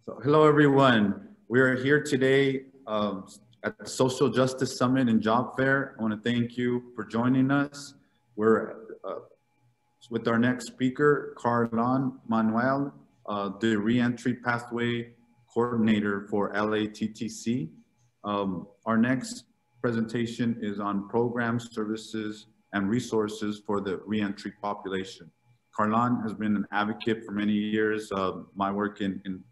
So, hello, everyone. We are here today at the Social Justice Summit and Job Fair. I want to thank you for joining us. We're with our next speaker, Carlon Manuel, the Reentry Pathway Coordinator for LATTC. Our next presentation is on programs, services, and resources for the reentry population. Carlon has been an advocate for many years. My work in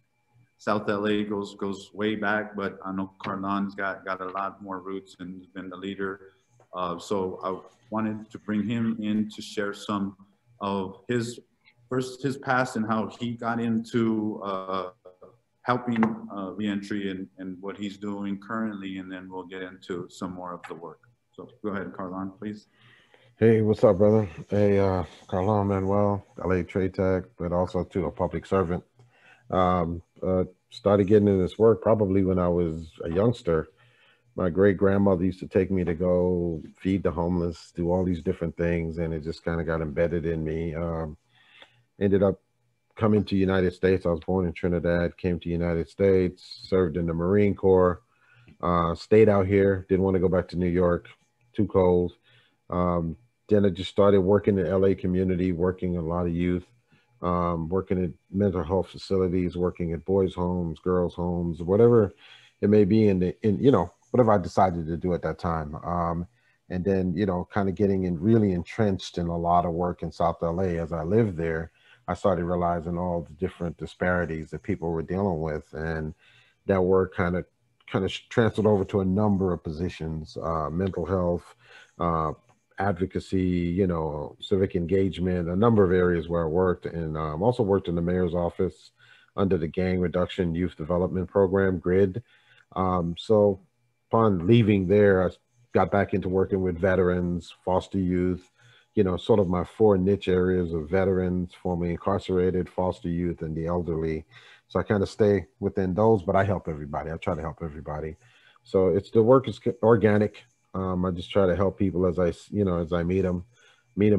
South LA goes way back, but I know Carlon's got a lot more roots and has been the leader. So I wanted to bring him in to share some of his past and how he got into helping reentry and what he's doing currently, and then we'll get into some more of the work. So go ahead, Carlon, please. Hey, what's up, brother? Hey, Carlon Manuel, LA Trade Tech, but also to a public servant. Started getting into this work probably when I was a youngster. My great grandmother used to take me to go feed the homeless, do all these different things, and it just kind of got embedded in me. Ended up coming to United States. I was born in Trinidad, came to United States, served in the Marine Corps, stayed out here, didn't want to go back to New York, too cold. Then I just started working in the LA community, working a lot of youth. Working at mental health facilities, working at boys' homes, girls' homes, whatever it may be, whatever I decided to do at that time. And then, kind of getting really entrenched in a lot of work in South LA as I lived there. I started realizing all the different disparities that people were dealing with, and that work kind of transferred over to a number of positions: mental health, advocacy, civic engagement, a number of areas where I worked, and also worked in the mayor's office under the Gang Reduction Youth Development Program, GRID. So upon leaving there, I got back into working with veterans, foster youth, sort of my four niche areas of veterans, formerly incarcerated, foster youth, and the elderly. So I kind of stay within those, but I help everybody. I try to help everybody. So the work is organic. I just try to help people as I meet them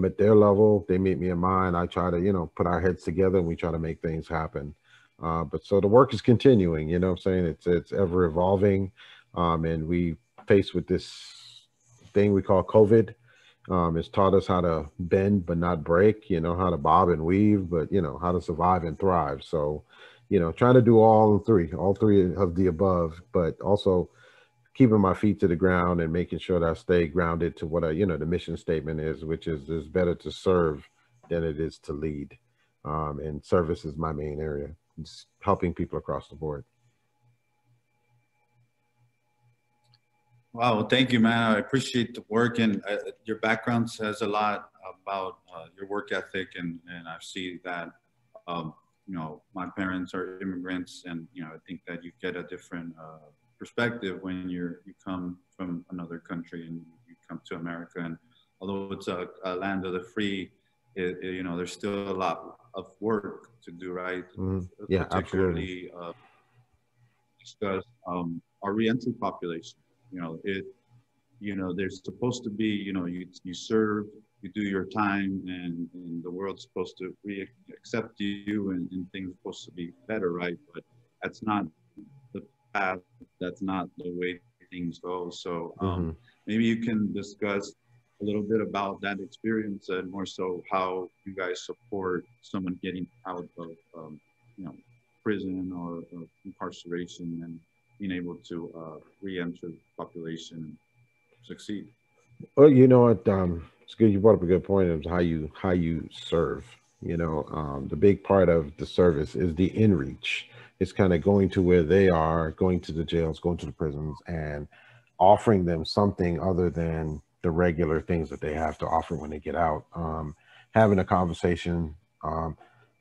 at their level. They meet me at mine. I try to, put our heads together and we try to make things happen. But so the work is continuing, what I'm saying? It's ever evolving. And we faced with this thing we call COVID. It's taught us how to bend, but not break, how to bob and weave, but how to survive and thrive. So, trying to do all three of the above, but also keeping my feet to the ground and making sure that I stay grounded to what the mission statement is, which is it's better to serve than it is to lead. And service is my main area. It's helping people across the board. Wow, well, thank you, man. I appreciate the work, and your background says a lot about your work ethic, and I see that, my parents are immigrants, and, I think that you get a different perspective when you come from another country and you come to America. And although it's a land of the free, there's still a lot of work to do, right? Yeah, particularly absolutely. Discuss our reentry population. There's supposed to be, you serve, you do your time, and the world's supposed to accept you, and things are supposed to be better, right? But that's not the path. That's not the way things go. So maybe you can discuss a little bit about that experience, and more so how you guys support someone getting out of, prison or incarceration and being able to re-enter the population and succeed. Well, you know what? It's good. You brought up a good point of how you serve. The big part of the service is the in reach. It's kind of going to where they are, going to the jails, going to the prisons, and offering them something other than the regular things that they have to offer when they get out. Having a conversation,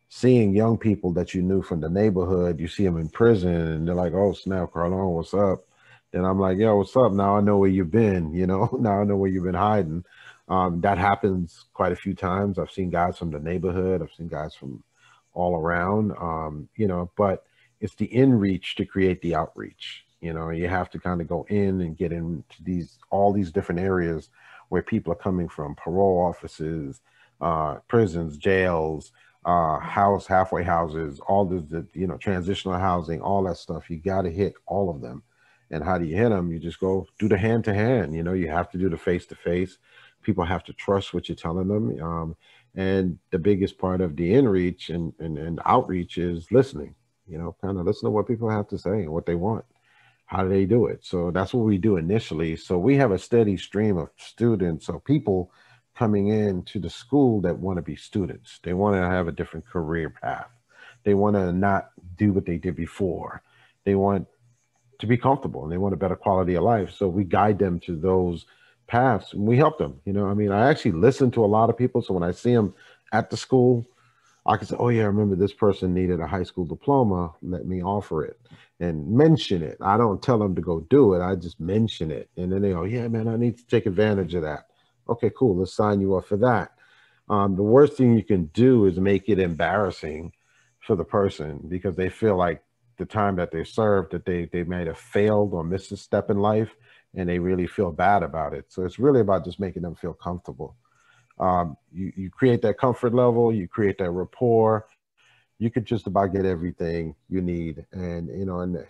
seeing young people that you knew from the neighborhood, you see them in prison, and they're like, "Oh snap, Carlon, what's up?" Then I'm like, "Yo, what's up? Now I know where you've been. Now I know where you've been hiding." That happens quite a few times. I've seen guys from the neighborhood. I've seen guys from all around. But it's the in reach to create the outreach. You have to kind of go in and get into all these different areas where people are coming from: parole offices, prisons, jails, house, halfway houses, all the transitional housing, all that stuff. You got to hit all of them. And how do you hit them? You just go do the hand to hand. You have to do the face to face. People have to trust what you're telling them. And the biggest part of the inreach and outreach is listening. Kind of listen to what people have to say and what they want. How do they do it? So that's what we do initially. So we have a steady stream of students or people coming into the school that want to be students. They want to have a different career path. They want to not do what they did before. They want to be comfortable and they want a better quality of life. So we guide them to those paths and we help them. I actually listen to a lot of people. So when I see them at the school, I can say, oh yeah, I remember this person needed a high school diploma. Let me offer it and mention it. I don't tell them to go do it. I just mention it. And then they go, yeah, man, I need to take advantage of that. Okay, cool. Let's sign you up for that. The worst thing you can do is make it embarrassing for the person because they feel like the time that they served that they might have failed or missed a step in life and they really feel bad about it. So it's really about just making them feel comfortable. You create that comfort level, you create that rapport, you could just about get everything you need. And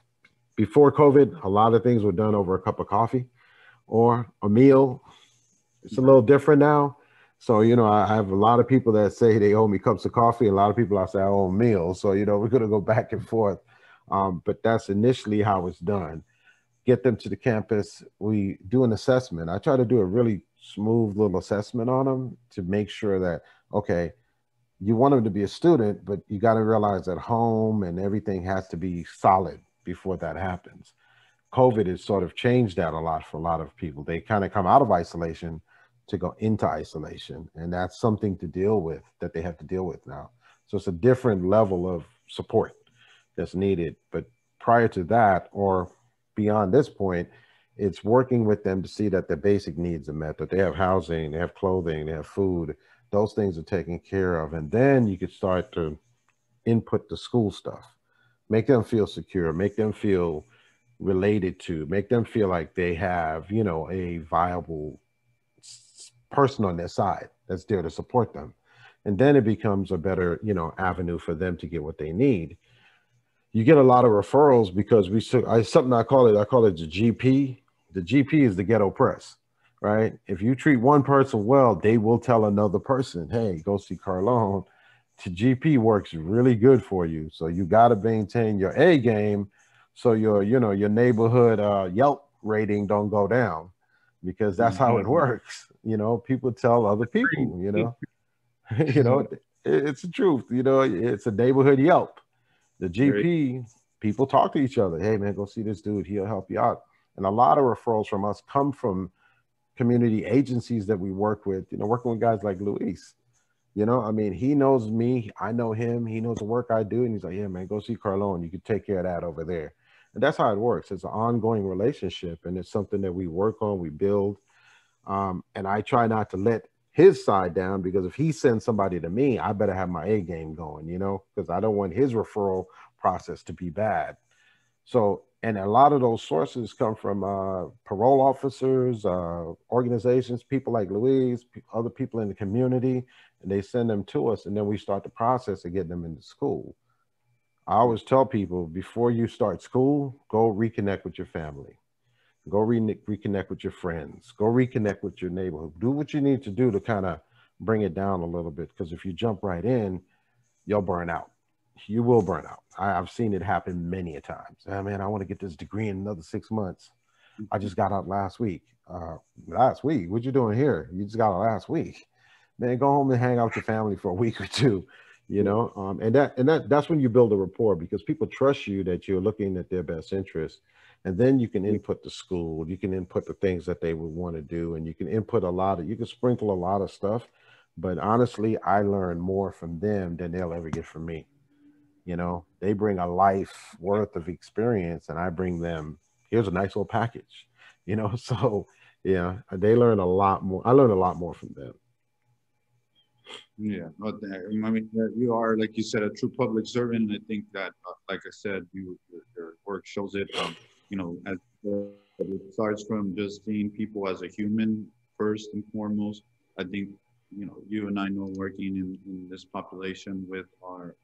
before COVID, a lot of things were done over a cup of coffee or a meal. It's a little different now. So, I have a lot of people that say they owe me cups of coffee. A lot of people I say I owe them meals. So, we're going to go back and forth. But that's initially how it's done. Get them to the campus. We do an assessment. I try to do a really smooth little assessment on them to make sure that, okay, you want them to be a student, but you got to realize that home and everything has to be solid before that happens. COVID has sort of changed that a lot for a lot of people. They kind of come out of isolation to go into isolation. And that's something to deal with that they have to deal with now. So it's a different level of support that's needed. But prior to that, or beyond this point, it's working with them to see that their basic needs are met, that they have housing, they have clothing, they have food, those things are taken care of. And then you could start to input the school stuff, make them feel secure, make them feel related to, make them feel like they have, a viable person on their side that's there to support them. And then it becomes a better, avenue for them to get what they need. You get a lot of referrals because I call it the GP. The GP is the ghetto press, right? If you treat one person well, they will tell another person, hey, go see Carlone. The GP works really good for you. So you got to maintain your A game so your neighborhood Yelp rating don't go down, because that's how it works. People tell other people, it's the truth. It's a neighborhood Yelp. The GP, people talk to each other. Hey man, go see this dude. He'll help you out. And a lot of referrals from us come from community agencies that we work with, working with guys like Luis. He knows me, I know him, he knows the work I do. And he's like, yeah, man, go see Carlone. You can take care of that over there. And that's how it works. It's an ongoing relationship. And it's something that we work on, we build. And I try not to let his side down, because if he sends somebody to me, I better have my A game going, because I don't want his referral process to be bad. So, and a lot of those sources come from parole officers, organizations, people like Louise, other people in the community, and they send them to us, and then we start the process of getting them into school. I always tell people, before you start school, go reconnect with your family. Go reconnect with your friends. Go reconnect with your neighborhood. Do what you need to do to kind of bring it down a little bit, because if you jump right in, you'll burn out. You will burn out. I've seen it happen many a times. Oh, man, I want to get this degree in another 6 months. I just got out last week. Last week? What you doing here? You just got out last week. Man, go home and hang out with your family for a week or two. And that's when you build a rapport, because people trust you that you're looking at their best interest. And then you can input the school, you can input the things that they would want to do, and you can input you can sprinkle a lot of stuff. But honestly, I learn more from them than they'll ever get from me. They bring a life worth of experience, and I bring them, here's a nice little package, so yeah, they learn a lot more. I learn a lot more from them. Yeah, you are, like you said, a true public servant. I think that, like I said, your work shows it. As it starts from just seeing people as a human first and foremost. I think you know, you and I know working in this population with our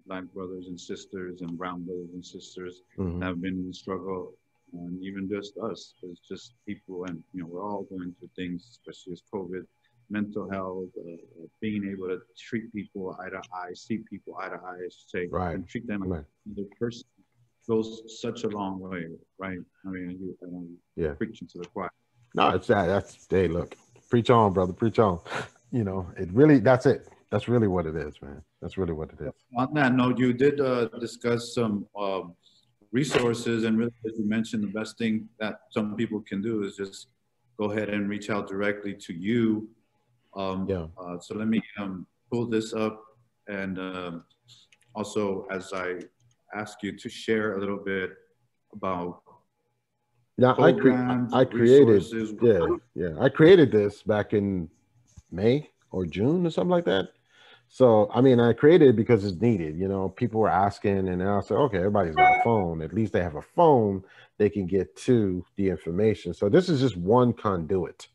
Black brothers and sisters and brown brothers and sisters that Hmm. have been in the struggle, and even just us, it's just people, and you know, we're all going through things, especially as COVID, mental health, being able to treat people eye to eye, see people eye to eye, I should say, Right. and treat them like Right. another person goes such a long way, right? I mean, I know Yeah. preaching to the choir. No, it's that. That's, hey, look, preach on, brother, preach on. You know, it really, that's it. That's really what it is, man. That's really what it is. On that note, you did discuss some resources, and really, as you mentioned, the best thing that some people can do is just go ahead and reach out directly to you. Yeah. So let me pull this up, and also as I ask you to share a little bit about Yeah, programs, I created, resources. yeah, yeah. I created this back in May or June or something like that. So, I mean, I created it because it's needed. You know, people were asking, and I said, okay, everybody's got a phone. At least they have a phone, they can get to the information. So, this is just one conduit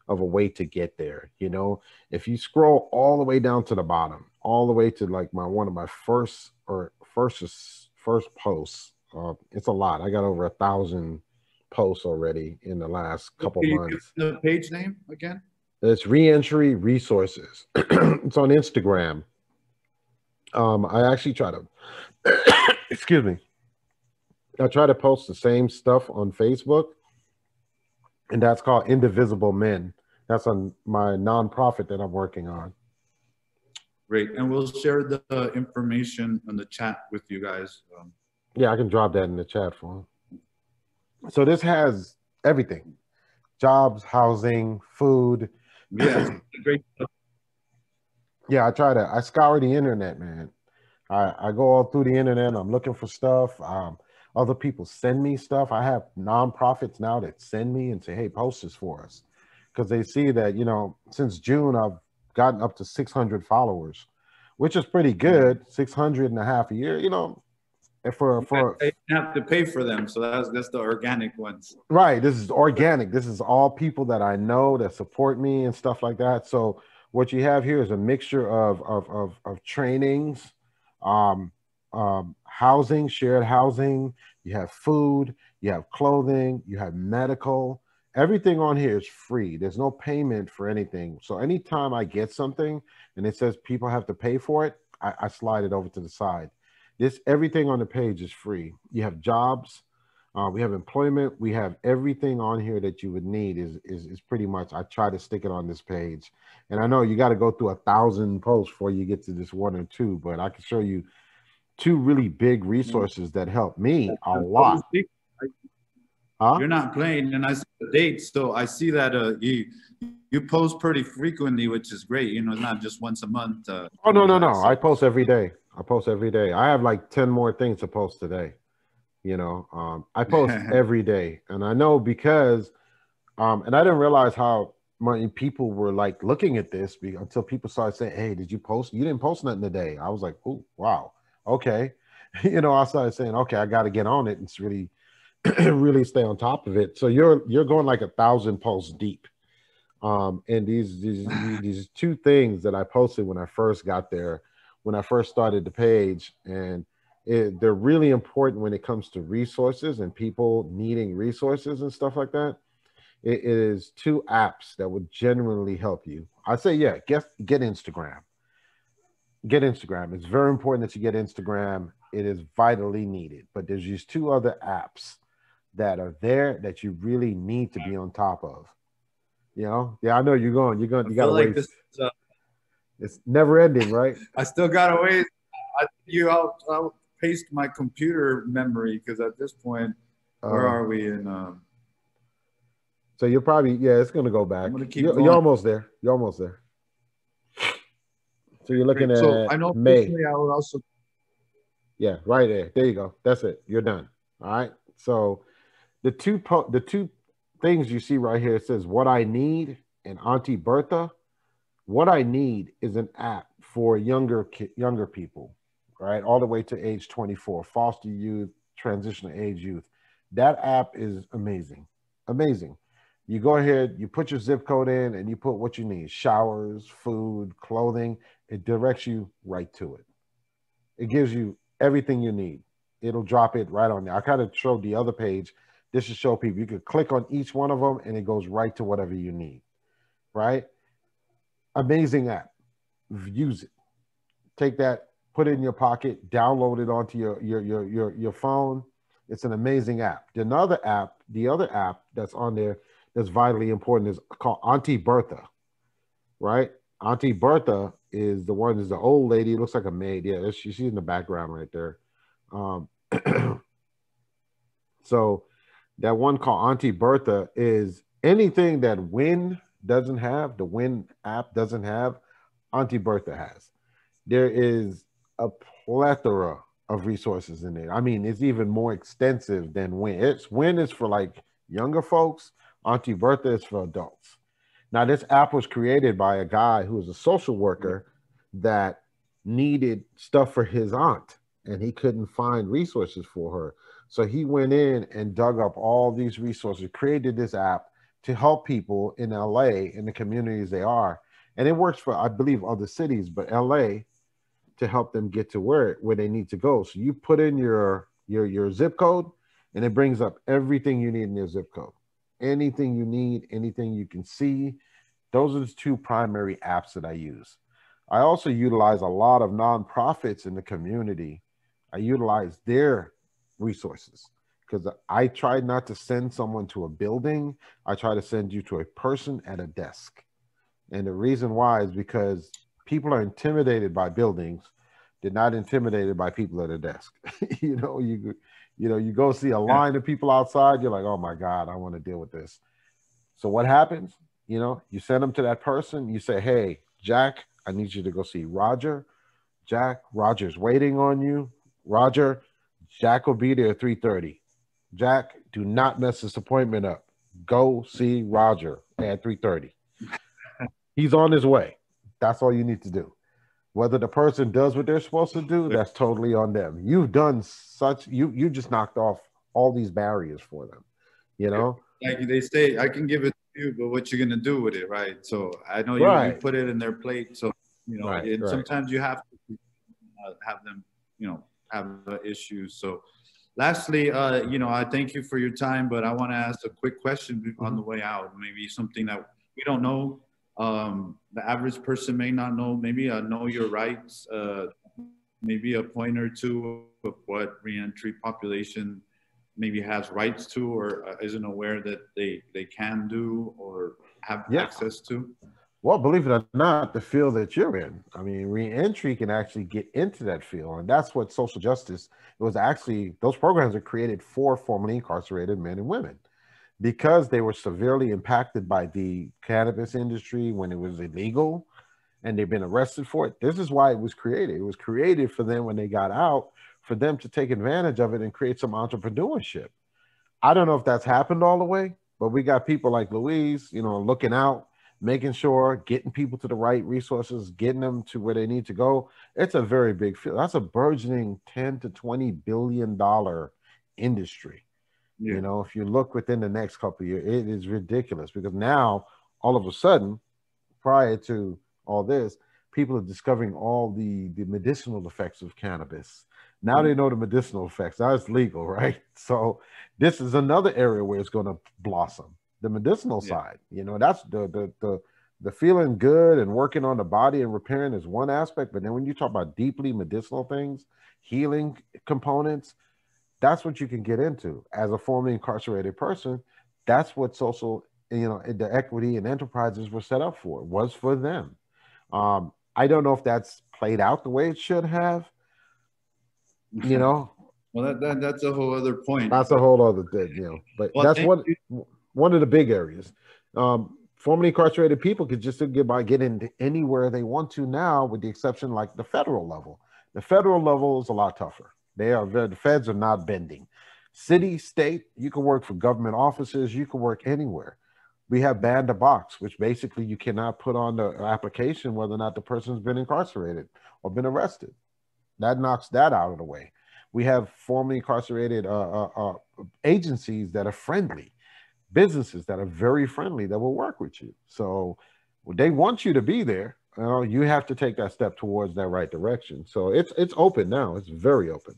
of a way to get there. You know, if you scroll all the way down to the bottom, all the way to like my one of my first posts, it's a lot. I got over 1,000 posts already in the last Can couple you give months. the page name again? It's Reentry Resources. It's on Instagram. I actually try to, excuse me, I try to post the same stuff on Facebook, and that's called Indivisible Men. That's on my nonprofit that I'm working on. Great, and we'll share the information in the chat with you guys. Yeah, I can drop that in the chat for 'em. So this has everything: jobs, housing, food. Yes, great. Yeah, I scour the internet, man. I go all through the internet. I'm looking for stuff. Other people send me stuff. I have nonprofits now that send me and say, "Hey, post this for us," because they see that, you know, since June I've gotten up to 600 followers, which is pretty good. 600 and a half a year, you know. And for You have to pay for them, so that's the organic ones. right, this is organic. This is all people that I know that support me and stuff like that. So what you have here is a mixture of trainings, um, housing, shared housing. You have food, you have clothing, you have medical. Everything on here is free. There's no payment for anything. So anytime I get something and it says people have to pay for it, I slide it over to the side. This everything on the page is free. You have jobs, we have employment. We have everything on here that you would need. Is pretty much. I try to stick it on this page, and I know you got to go through 1,000 posts before you get to this one or two. But I can show you two really big resources that help me a lot. Huh? You're not playing, and I see the dates, so I see that you post pretty frequently, which is great. You know, it's not just once a month. Oh no, no, no! I So post every day. I post every day. I have like 10 more things to post today. You know, I post every day, and I know because and I didn't realize how many people were like looking at this until people started saying, "Hey, did you post? You didn't post nothing today." I was like, "Oh, wow, okay." You know, I started saying, "Okay, I got to get on it and really, really stay on top of it." So you're going like 1,000 posts deep. And these two things that I posted when I first got there, when I first started the page, and they're really important when it comes to resources and people needing resources and stuff like that. It is two apps that would genuinely help you. I say, yeah, get Instagram. Get Instagram. It's very important that you get Instagram. It is vitally needed. But there's these two other apps that are there that you really need to be on top of. You know, yeah, I know you I got feel to like wait. this. It's never ending, right? I still gotta wait. I think I'll paste my computer memory because at this point, where Uh, are we in? so you're probably, yeah, it's gonna go I'm back. gonna keep You're going. almost there. You're almost there. So you're looking Great. So at I know May. personally, I would also. Yeah, right there. There you go. That's it. You're done. All right. So the two things you see right here, it says what I need and Auntie Bertha. What I need is an app for younger people, right? All the way to age 24, foster youth, transitional age youth. That app is amazing. Amazing. You go ahead, you put your zip code in, and you put what you need: showers, food, clothing. It directs you right to it. It gives you everything you need. It'll drop it right on there. I kind of showed the other page. This should show people. You can click on each one of them, and it goes right to whatever you need. Right? Amazing app. Use it. Take that, put it in your pocket, download it onto your phone. It's an amazing app. The other app that's on there that's vitally important is called Auntie Bertha, right? Auntie Bertha is the one, is the old lady. It looks like a maid. Yeah, she's in the background right there. Um, so that one called Auntie Bertha is anything that Win doesn't have, the Win app doesn't have, Auntie Bertha has. There is a plethora of resources in there. I mean, it's even more extensive than Win. Win is for like younger folks. Auntie Bertha is for adults. Now, this app was created by a guy who was a social worker that needed stuff for his aunt, and he couldn't find resources for her. So he went in and dug up all these resources, created this app to help people in LA, in the communities they are. And it works for, I believe, other cities, but LA, to help them get to where they need to go. So you put in your zip code, and it brings up everything you need in your zip code. Anything you need, anything you can see. Those are the two primary apps that I use. I also utilize a lot of nonprofits in the community. I utilize their resources because I try not to send someone to a building. I try to send you to a person at a desk. And the reason why is because people are intimidated by buildings. They're not intimidated by people at a desk. you go see a line of people outside. You're like, oh my God, I want to deal with this. So what happens? You send them to that person. You say, hey, Jack, I need you to go see Roger. Jack, Roger's waiting on you. Roger, Jack will be there at 3:30. Jack, do not mess this appointment up. Go see Roger at 3:30. He's on his way. That's all you need to do. Whether the person does what they're supposed to do, that's totally on them. You've done you just knocked off all these barriers for them, Like they say, I can give it to you, but what you're going to do with it, right? So I know you put it in their plate. So, sometimes you have to have them, have issues. So lastly, I thank you for your time, but I want to ask a quick question on the way out. Maybe something that we don't know. The average person may not know. Maybe know your rights. Maybe a point or two of what reentry population maybe has rights to or isn't aware that they can do or have access to. Well, believe it or not, the field that you're in, I mean, reentry can actually get into that field. And that's what social justice, it was actually, those programs are created for formerly incarcerated men and women because they were severely impacted by the cannabis industry when it was illegal and they've been arrested for it. This is why it was created. It was created for them when they got out, for them to take advantage of it and create some entrepreneurship. I don't know if that's happened all the way, but we got people like Louise, looking out, making sure, getting people to the right resources, getting them to where they need to go. It's a very big field. That's a burgeoning 10 to $20 billion industry. Yeah. If you look within the next couple of years, it is ridiculous because now all of a sudden, prior to all this, people are discovering all the medicinal effects of cannabis. Now they know the medicinal effects. Now it's legal, right? So this is another area where it's going to blossom. The medicinal side, that's the feeling good and working on the body and repairing is one aspect. But then when you talk about deeply medicinal things, healing components, that's what you can get into as a formerly incarcerated person. That's what social, the equity and enterprises were set up for, was for them. I don't know if that's played out the way it should have, Well, that's a whole other point. That's a whole other thing, but that's one of the big areas. Formerly incarcerated people could just get into anywhere they want to now, with the exception like the federal level. The federal level is a lot tougher. The feds are not bending. City, state, you can work for government offices, you can work anywhere. We have ban the box, which basically you cannot put on the application whether or not the person's been incarcerated or been arrested. That knocks that out of the way. We have formerly incarcerated agencies that are friendly. businesses that are very friendly that will work with you. So they want you to be there. You have to take that step towards that right direction. So it's open now. It's very open.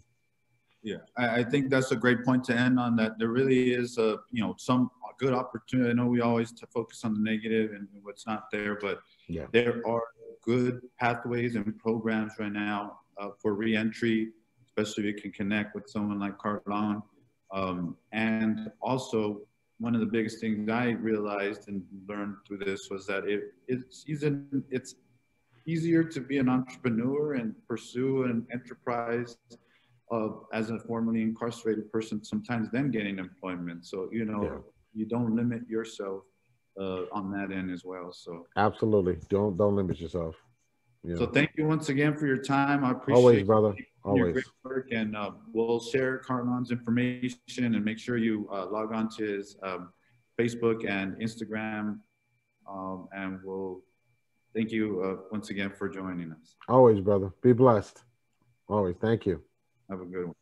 Yeah, I think that's a great point to end on. That there really is a some good opportunity. I know we always focus on the negative and what's not there, but yeah, there are good pathways and programs right now for reentry, especially if you can connect with someone like Carlon. And also, one of the biggest things I realized and learned through this was that it's easier to be an entrepreneur and pursue an enterprise as a formerly incarcerated person sometimes than getting employment. So, yeah. you don't limit yourself on that end as well. So Absolutely. Don't limit yourself. Yeah. so thank you once again for your time. I Always, appreciate brother. your Always. great work, and we'll share Carlon's information, and make sure you log on to his Facebook and Instagram, and we'll thank you once again for joining us. Always, brother. Be blessed. Always. Thank you. Have a good one.